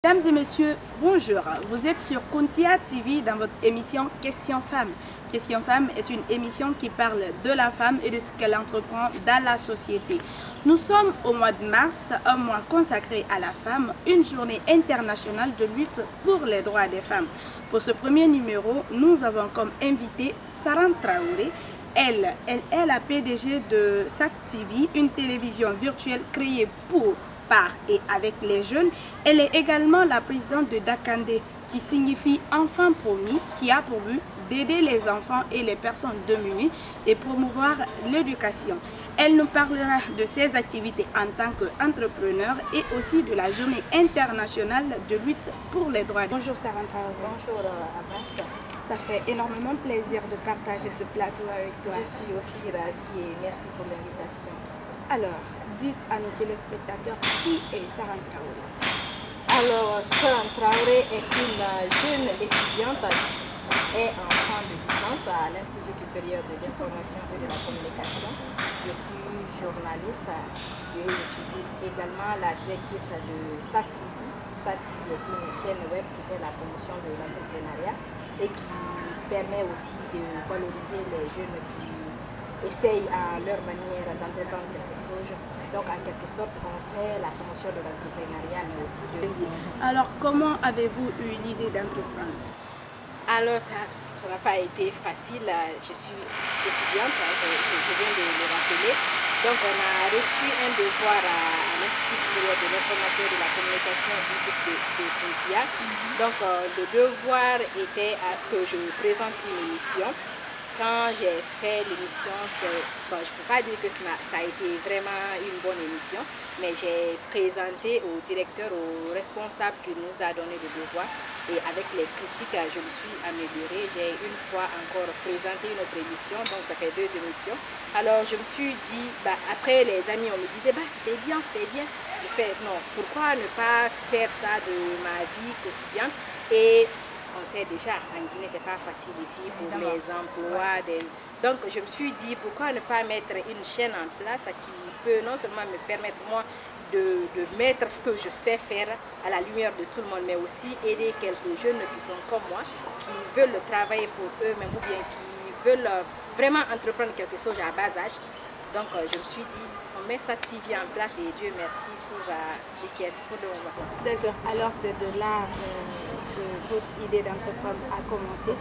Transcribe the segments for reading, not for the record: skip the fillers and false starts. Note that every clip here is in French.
Mesdames et messieurs, bonjour. Vous êtes sur Kuntia TV dans votre émission Question Femmes. Question Femmes est une émission qui parle de la femme et de ce qu'elle entreprend dans la société. Nous sommes au mois de mars, un mois consacré à la femme, une journée internationale de lutte pour les droits des femmes. Pour ce premier numéro, nous avons comme invité Saran Traoré. Elle est la PDG de SAC TV, une télévision virtuelle créée pour, par et avec les jeunes. Elle est également la présidente de Dakandé, qui signifie Enfants Promis, qui a pour but d'aider les enfants et les personnes démunies et promouvoir l'éducation. Elle nous parlera de ses activités en tant qu'entrepreneur et aussi de la journée internationale de lutte pour les droits. Bonjour Saran Traoré. Bonjour Abbas. Ça fait énormément plaisir de partager ce plateau avec toi. Je suis aussi ravie et merci pour l'invitation. Alors, dites à nos téléspectateurs qui est Saran Traoré. Alors, Saran Traoré est une jeune étudiante et enfant de licence à l'Institut supérieur de l'information et de la communication. Je suis journaliste et je suis également la directrice de SAC TV. SAC TV est une chaîne web qui fait la promotion de l'entrepreneuriat et qui permet aussi de valoriser les jeunes qui essayent à leur manière d'entreprendre quelque chose. Donc en quelque sorte, on fait la promotion de l'entrepreneuriat, mais aussi de... Alors, comment avez-vous eu l'idée d'entreprendre? Alors, ça n'a pas été facile. Je suis étudiante, je viens de le rappeler. Donc, on a reçu un devoir à l'Institut supérieur de l'information et de la communication de Kuntia. Donc, le devoir était à ce que je présente une émission. Quand j'ai fait l'émission, je ne peux pas dire que ça a été vraiment une bonne émission, mais j'ai présenté au directeur, au responsable qui nous a donné le devoir, et avec les critiques, je me suis améliorée. J'ai une fois encore présenté une autre émission, donc ça fait 2 émissions. Alors je me suis dit, après les amis, on me disait, c'était bien, c'était bien. Je fais, non, pourquoi ne pas faire ça de ma vie quotidienne? Et on sait déjà, en Guinée, ce n'est pas facile ici pour les emplois. Donc, je me suis dit, pourquoi ne pas mettre une chaîne en place qui peut non seulement me permettre, moi, de mettre ce que je sais faire à la lumière de tout le monde, mais aussi aider quelques jeunes qui sont comme moi, qui veulent travailler pour eux-mêmes ou bien qui veulent vraiment entreprendre quelque chose à bas âge. Donc, je me suis dit, on met ça TV en place et Dieu merci, tout va nickel pour le moment. D'accord, alors c'est de là que votre idée d'entreprendre a commencé.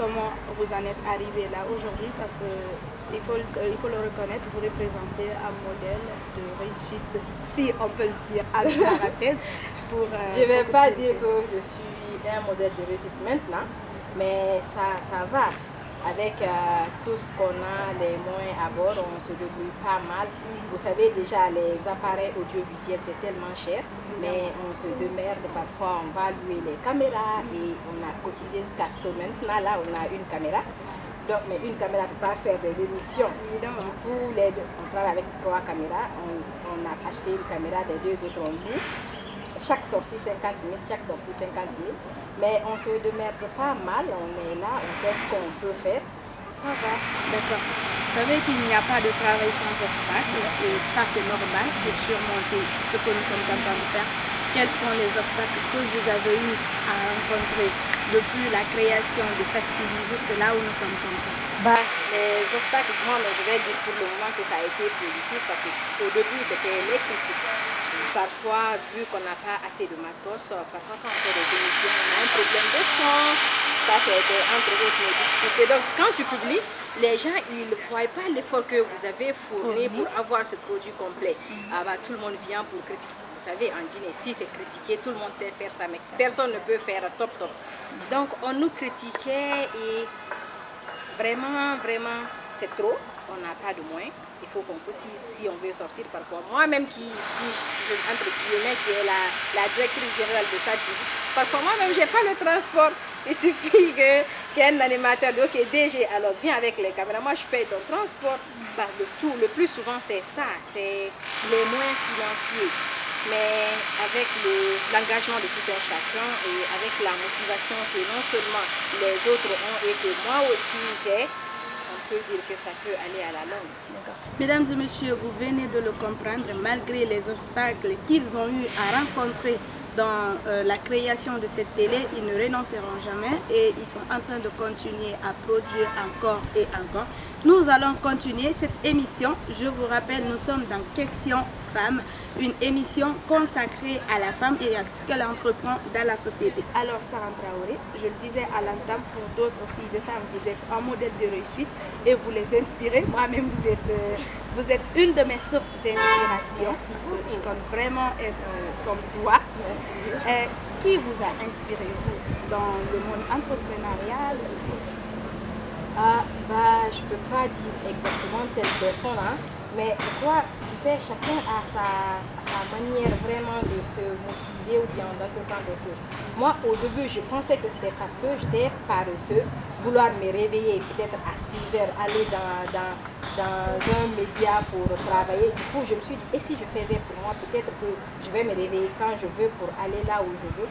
Comment vous en êtes arrivé là aujourd'hui? Parce qu'il faut le reconnaître, vous représentez un modèle de réussite, si on peut le dire, à la parenthèse. Je ne vais pas dire que je suis un modèle de réussite maintenant, mais ça va. Avec tout ce qu'on a, les moyens à bord, on se débrouille pas mal. Vous savez déjà, les appareils audiovisuels, c'est tellement cher, mais on se démerde. Parfois, on va louer les caméras et on a cotisé jusqu'à ce que maintenant, là, on a une caméra. Donc, mais une caméra ne peut pas faire des émissions. Du coup, on travaille avec 3 caméras. On a acheté une caméra, des 2 autres on loue. Chaque sortie 50 000, chaque sortie 50 000. Mais on ne se démerde pas mal, on est là, on fait ce qu'on peut faire. Ça va. D'accord. Vous savez qu'il n'y a pas de travail sans obstacle et ça c'est normal pour surmonter ce que nous sommes en train de faire. Quels sont les obstacles que vous avez eu à rencontrer depuis la création de cette TV jusque là où nous sommes comme ça? Les obstacles, moi je vais dire pour le moment que ça a été positif parce qu'au début c'était les critiques. Parfois, vu qu'on n'a pas assez de matos, parfois quand on fait des émissions, on a un problème de son. Ça, c'était entre autres les difficultés. Donc, quand tu publies, les gens, ils ne voient pas l'effort que vous avez fourni pour avoir ce produit complet. Tout le monde vient pour critiquer. Vous savez, en Guinée, si c'est critiqué, tout le monde sait faire ça, mais personne ne peut faire top. Donc, on nous critiquait et vraiment, c'est trop. On n'a pas de moyens. Il faut qu'on cotise si on veut sortir parfois. Moi-même entre guillemets, qui est la directrice générale de SAC TV, parfois moi-même, je n'ai pas le transport. Il suffit qu'un animateur dit, ok, DG, alors viens avec les caméras. Moi, je paye ton transport. Le plus souvent, c'est ça. C'est les moyens financiers. Mais avec l'engagement de tout un chacun et avec la motivation que non seulement les autres ont et que moi aussi j'ai, on peut dire que ça peut aller à la longue. Mesdames et messieurs, vous venez de le comprendre, malgré les obstacles qu'ils ont eu à rencontrer dans la création de cette télé, ils ne renonceront jamais et ils sont en train de continuer à produire encore et encore. Nous allons continuer cette émission. Je vous rappelle, nous sommes dans Questions Femmes, une émission consacrée à la femme et à ce qu'elle entreprend dans la société. Alors Sarah Traoré, je le disais à l'entame, pour d'autres filles et femmes, vous êtes un modèle de réussite et vous les inspirez. Moi-même, vous êtes une de mes sources d'inspiration, parce que je compte vraiment être comme toi. Qui vous a inspiré, vous, dans le monde entrepreneurial? Je ne peux pas dire exactement telle personne, hein, mais je crois, tu sais, chacun a sa manière vraiment de se motiver ou bien d'entreprendre des choses. Moi, au début, je pensais que c'était parce que j'étais paresseuse, vouloir me réveiller peut-être à 6 heures, aller dans un média pour travailler. Du coup, je me suis dit, et si je faisais pour moi, peut-être que je vais me réveiller quand je veux pour aller là où je veux.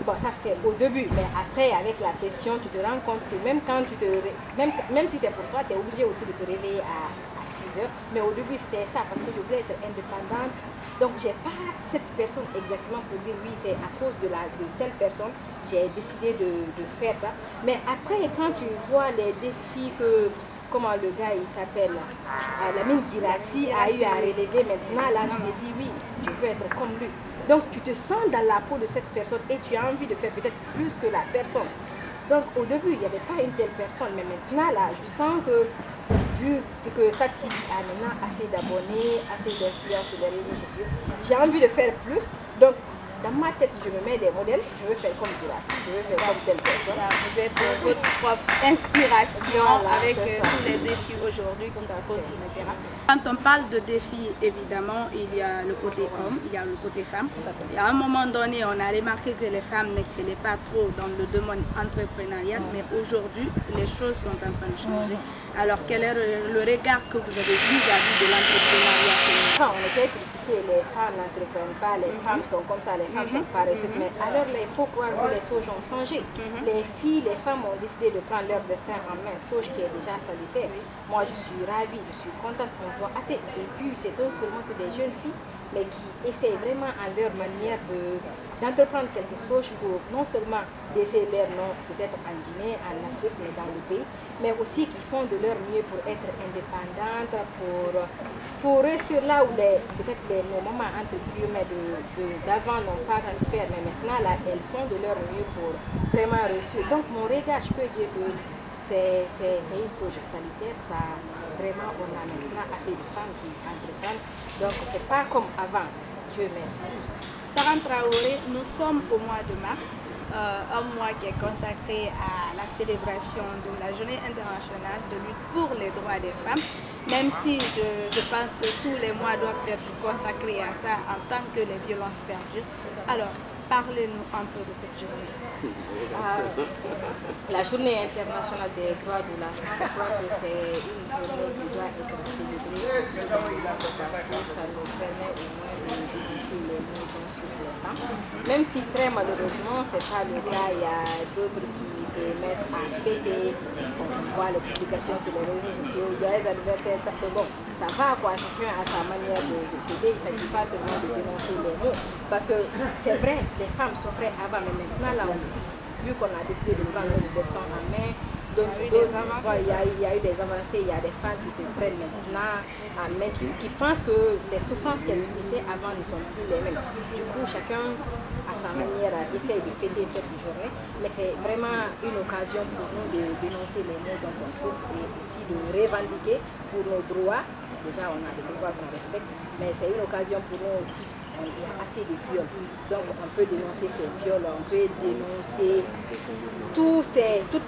Bon, ça c'était au début, mais après, avec la pression, tu te rends compte que même quand même si c'est pour toi, tu es obligé aussi de te réveiller à 6 heures. Mais au début, c'était ça, parce que je voulais être indépendante. Donc, j'ai pas cette personne exactement pour dire oui, c'est à cause de telle personne, j'ai décidé de faire ça. Mais après, quand tu vois les défis comment le gars il s'appelle, Lamine Guirassy a eu à relever, maintenant là, tu te dis oui, je veux être comme lui. Donc tu te sens dans la peau de cette personne et tu as envie de faire peut-être plus que la personne. Donc au début, il n'y avait pas une telle personne, mais maintenant là, je sens que vu que ça a maintenant assez d'abonnés, assez d'influence sur les réseaux sociaux, j'ai envie de faire plus. Donc dans ma tête, je me mets des modèles, je veux faire comme Guirassy, je veux faire comme telle personne. Vous êtes votre propre inspiration, voilà, avec tous les défis aujourd'hui qui se posent sur le terrain. Quand on parle de défis, évidemment, il y a le côté homme, il y a le côté femme. Et à un moment donné, on a remarqué que les femmes n'excellaient pas trop dans le domaine entrepreneurial, mais aujourd'hui, les choses sont en train de changer. Alors, quel est le regard que vous avez vis-à-vis de l'entrepreneuriat féminin? On était critiqués, les femmes n'entreprennent pas, les femmes sont comme ça, les femmes sont paresseuses. Mais alors là, il faut croire que les choses ont changé. Les filles, les femmes ont décidé de prendre leur destin en main, chose qui est déjà salutaire. Moi, je suis ravie, je suis contente qu'on voit assez. Et puis, c'est seulement que des jeunes filles, mais qui essayent vraiment à leur manière d'entreprendre quelque chose pour non seulement laisser leur nom peut-être en Guinée, en Afrique, mais dans le pays, mais aussi qui font de leur mieux pour être indépendantes, pour réussir là où peut-être nos mamans entre guillemets d'avant n'ont pas à le faire, mais maintenant là, elles font de leur mieux pour vraiment réussir. Donc mon regard, je peux dire que c'est une chose salutaire, ça vraiment on a maintenant assez de femmes qui entreprennent, donc c'est pas comme avant, Dieu merci. Sarah Traoré, nous sommes au mois de mars, un mois qui est consacré à la célébration de la Journée internationale de lutte pour les droits des femmes, même si je pense que tous les mois doivent être consacrés à ça en tant que les violences perdurent. Alors, parlez-nous un peu de cette journée. La Journée internationale des droits de la femme, je crois que c'est une journée qui doit être célébrée parce que ça nous permet au moins de dénoncer les maux dont souffrent les femmes. Même si très malheureusement, ce n'est pas le cas, il y a d'autres qui se mettent à fêter. On voit les publications sur les réseaux sociaux, il y a les anniversaires, bon, ça va quoi, chacun a sa manière de fêter, il ne s'agit pas seulement de dénoncer les mots. Parce que c'est vrai, les femmes souffraient avant, mais maintenant là aussi, vu qu'on a décidé de prendre le destin en main, il y a eu des avancées, il y a des femmes qui se prennent maintenant en main, qui pensent que les souffrances qu'elles subissaient avant ne sont plus les mêmes. Du coup, chacun à sa manière essaie de fêter cette journée, mais c'est vraiment une occasion pour nous de dénoncer les maux dont on souffre et aussi de revendiquer pour nos droits. Déjà, on a des devoirs qu'on respecte, mais c'est une occasion pour nous aussi. Il y a assez de viols, donc on peut dénoncer ces viols, on peut dénoncer toutes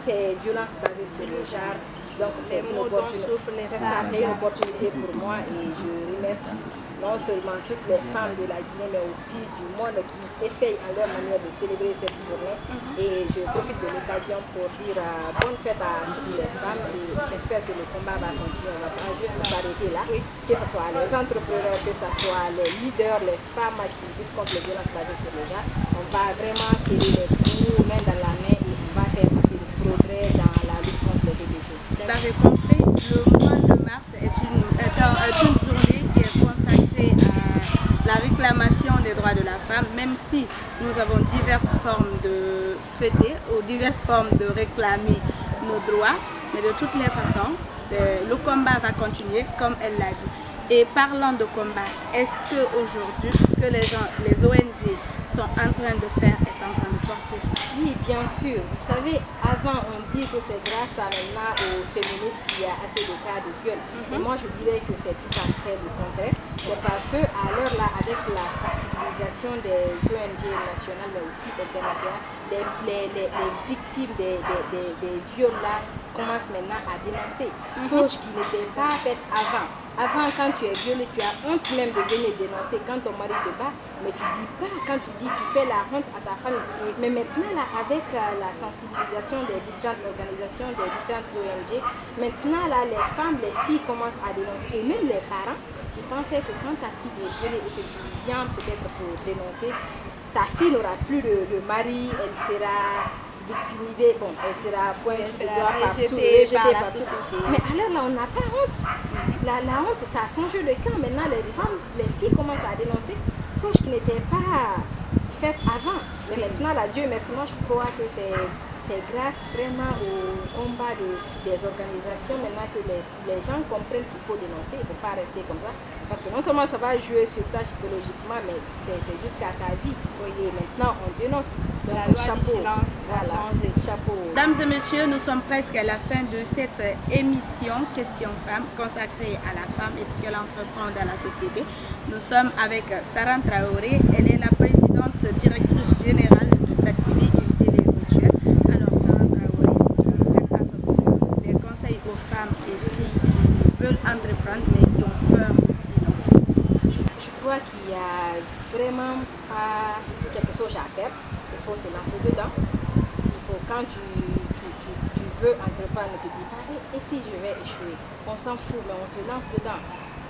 ces violences basées sur le genre. Donc c'est une opportunité pour moi et je remercie non seulement toutes les femmes de la Guinée, mais aussi du monde qui essayent à leur manière de célébrer cette journée. Et je profite de l'occasion pour dire bonne fête à toutes les femmes et j'espère que le combat va continuer. On va pas juste s'arrêter là, que ce soit les entrepreneurs, que ce soit les leaders, les femmes qui luttent contre les violences basées sur le genre. On va vraiment serrer les coups, main dans la main et on va faire passer le progrès dans la lutte contre les VDG. Vous avez compris, le mois de mars est une journée qui est consacrée à la réclamation des droits de la femme. femmes, même si nous avons diverses formes de fêter ou diverses formes de réclamer nos droits, mais de toutes les façons, le combat va continuer comme elle l'a dit. Et parlant de combat, est-ce qu'aujourd'hui, ce que les ONG sont en train de faire est en train de porter fruit? Oui, bien sûr. Vous savez, avant, on dit que c'est grâce à maintenant aux féministes qu'il y a assez de cas de viol. Mais moi, je dirais que c'est tout à fait le contraire. C'est parce que à l'heure là, avec la sensibilisation des ONG nationales, mais aussi internationales, les victimes des viols là commencent maintenant à dénoncer. Chose qui n'était pas faite avant. Avant, quand tu es violé, tu as honte même de venir dénoncer quand ton mari te bat, mais tu dis pas, quand tu dis, tu fais la honte à ta famille. Mais maintenant, là, avec la sensibilisation des différentes organisations, des différentes ONG, maintenant, là, les femmes, les filles commencent à dénoncer. Et même les parents qui pensaient que quand ta fille est violée et que tu viens peut-être pour dénoncer, ta fille n'aura plus de mari, elle sera victimisée, bon, elle sera pointée du doigt partout, rejetée par la société. Mais alors là, on n'a pas honte. La honte, ça a changé de camp. Maintenant, les femmes, les filles commencent à dénoncer, chose qui n'était pas faite avant. Mais maintenant, là, Dieu merci, moi je crois que c'est grâce vraiment au combat des organisations maintenant que les gens comprennent qu'il faut dénoncer, il ne faut pas rester comme ça. Parce que non seulement ça va jouer sur toi psychologiquement, mais c'est jusqu'à ta vie. Et maintenant, on dénonce. La loi du silence a changé. Chapeau. Mesdames et messieurs, nous sommes presque à la fin de cette émission Question Femmes consacrée à la femme et ce qu'elle entreprend dans la société. Nous sommes avec Sarah Traoré. Elle est la présidente directrice générale de SATV, une télé virtuelle. Alors Sarah Traoré, vous êtes entrepreneur. Des conseils aux femmes et filles qui veulent entreprendre mais qui ont peur de s'y lancer. Je crois qu'il n'y a vraiment pas quelque chose à perdre. Il faut se lancer dedans. Il faut, quand tu veux entreprendre, ne te dis pas, et si je vais échouer? On s'en fout, mais on se lance dedans.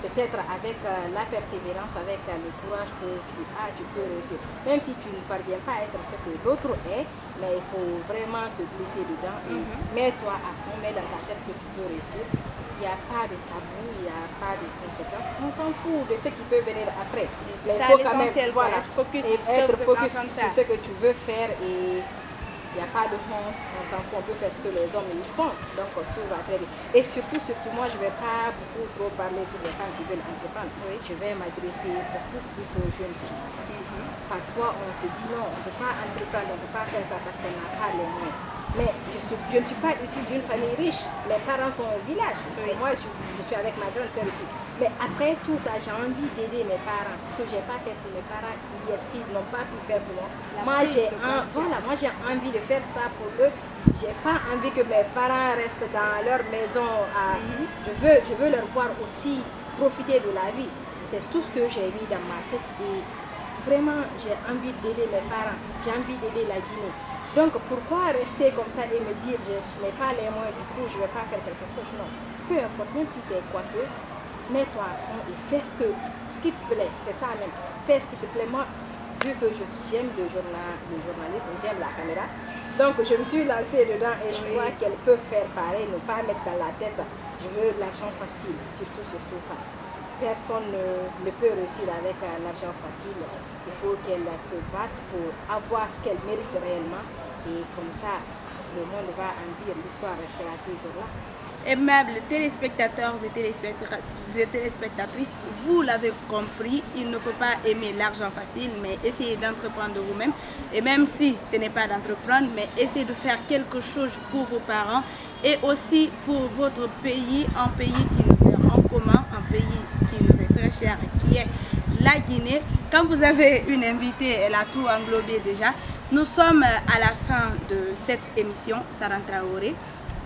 Peut-être avec la persévérance, avec le courage que tu as, tu peux réussir. Même si tu ne parviens pas à être ce que l'autre est, mais il faut vraiment te glisser dedans et mets-toi à fond, mets dans ta tête que tu peux réussir. Il n'y a pas de tabou, il n'y a pas de conséquences. On s'en fout de ce qui peut venir après. Mais il faut quand même être focus sur ce que tu veux faire et il n'y a pas de honte, on s'en fout, on peut faire ce que les hommes ils font. Donc tout va très bien. Et surtout, moi je ne vais pas beaucoup trop parler sur les femmes qui veulent entreprendre. Oui, je vais m'adresser beaucoup plus aux jeunes filles. Parfois on se dit non, on ne peut pas entreprendre, on ne peut pas faire ça parce qu'on n'a pas les moyens. Mais je ne suis pas issue d'une famille riche. Mes parents sont au village. Et moi, je suis avec ma grande sœur ici. Mais après tout ça, j'ai envie d'aider mes parents. Ce que je n'ai pas fait pour mes parents, ce qu'ils n'ont pas pu faire pour moi. Moi, j'ai envie de faire ça pour eux. Je n'ai pas envie que mes parents restent dans leur maison. Je veux leur voir aussi profiter de la vie. C'est tout ce que j'ai mis dans ma tête. Et vraiment, j'ai envie d'aider mes parents. J'ai envie d'aider la Guinée. Donc pourquoi rester comme ça et me dire je n'ai pas les moyens, du coup je ne vais pas faire quelque chose? Non. Peu importe, même si tu es coiffeuse, mets-toi à fond et fais ce qui te plaît. C'est ça même. Fais ce qui te plaît. Moi, vu que j'aime le journalisme, j'aime la caméra, donc je me suis lancée dedans et je crois qu'elle peut faire pareil, ne pas mettre dans la tête je veux de l'argent facile, surtout ça. Personne ne peut réussir avec l'argent facile. Il faut qu'elle se batte pour avoir ce qu'elle mérite réellement. Et comme ça, le monde va en dire, l'histoire restera toujours là. Aimables téléspectateurs et téléspectatrices, vous l'avez compris, il ne faut pas aimer l'argent facile, mais essayer d'entreprendre vous-même. Et même si ce n'est pas d'entreprendre, mais essayer de faire quelque chose pour vos parents et aussi pour votre pays, un pays qui nous est en commun, un pays qui nous est très cher, qui est la Guinée. Quand vous avez une invitée, elle a tout englobé déjà. Nous sommes à la fin de cette émission, Sarah Traoré.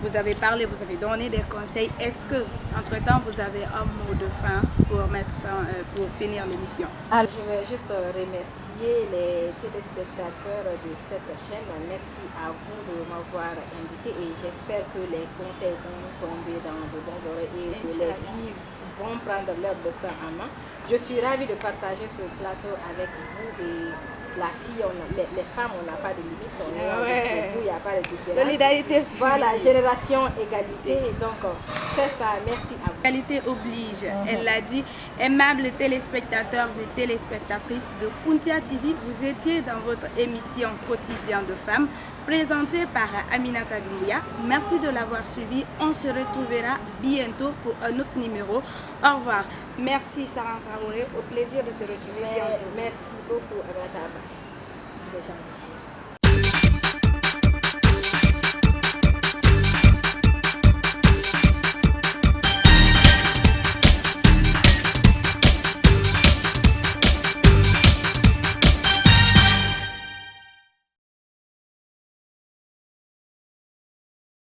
Vous avez parlé, vous avez donné des conseils. Est-ce que, entre-temps, vous avez un mot de fin pour finir l'émission? Alors, je vais juste remercier les téléspectateurs de cette chaîne. Merci à vous de m'avoir invité et j'espère que les conseils vont tomber dans de bonnes oreilles et que les filles vont prendre leur destin en main. Je suis ravie de partager ce plateau avec vous et la fille, les femmes, on n'a pas de limite, on est jusqu'au bout, il n'y a pas de différence. Solidarité. Voilà, génération, égalité. Donc, c'est ça. Merci à vous. Égalité oblige. Elle l'a dit. Aimables téléspectateurs et téléspectatrices de Kuntia TV, vous étiez dans votre émission Quotidien de femmes, présentée par Aminata Doumbouya. Merci de l'avoir suivi. On se retrouvera bientôt pour un autre numéro. Au revoir. Merci Sarah Traoré. Au plaisir de te retrouver bientôt. Merci beaucoup, Aminata Abbas. C'est gentil.